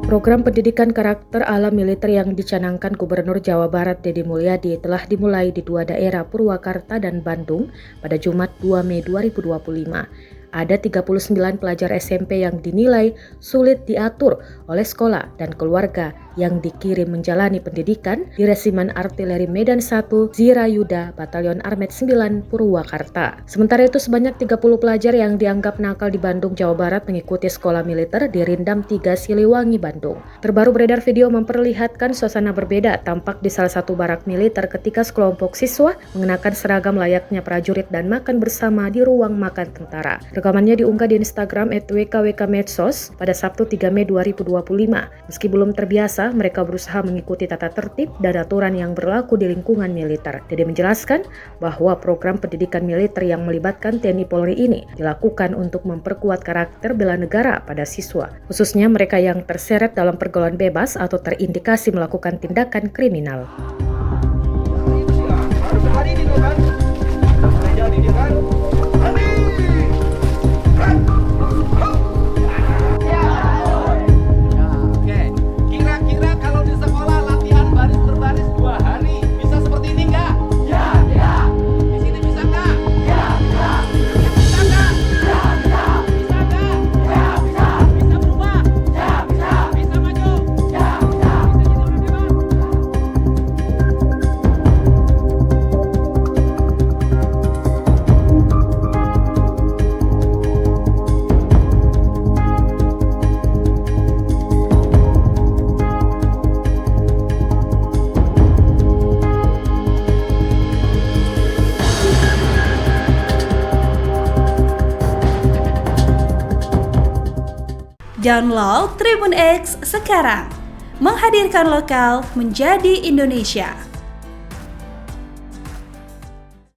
Program pendidikan karakter ala militer yang dicanangkan Gubernur Jawa Barat Deddy Mulyadi telah dimulai di dua daerah Purwakarta dan Bandung pada Jumat 2 Mei 2025. Ada 39 pelajar SMP yang dinilai sulit diatur oleh sekolah dan keluarga yang dikirim menjalani pendidikan di Resimen Artileri Medan 1 Zirayuda Batalion Armet 9 Purwakarta. Sementara itu sebanyak 30 pelajar yang dianggap nakal di Bandung, Jawa Barat mengikuti sekolah militer di Rindam 3 Siliwangi, Bandung. Terbaru beredar video memperlihatkan suasana berbeda tampak di salah satu barak militer ketika sekelompok siswa mengenakan seragam layaknya prajurit dan makan bersama di ruang makan tentara. Rekamannya diunggah di Instagram @wkwkmedsos pada Sabtu 3 Mei 2025. Meski belum terbiasa, mereka berusaha mengikuti tata tertib dan aturan yang berlaku di lingkungan militer. Dede menjelaskan bahwa program pendidikan militer yang melibatkan TNI Polri ini dilakukan untuk memperkuat karakter bela negara pada siswa, khususnya mereka yang terseret dalam pergaulan bebas atau terindikasi melakukan tindakan kriminal. Download Tribun X sekarang, menghadirkan lokal menjadi Indonesia.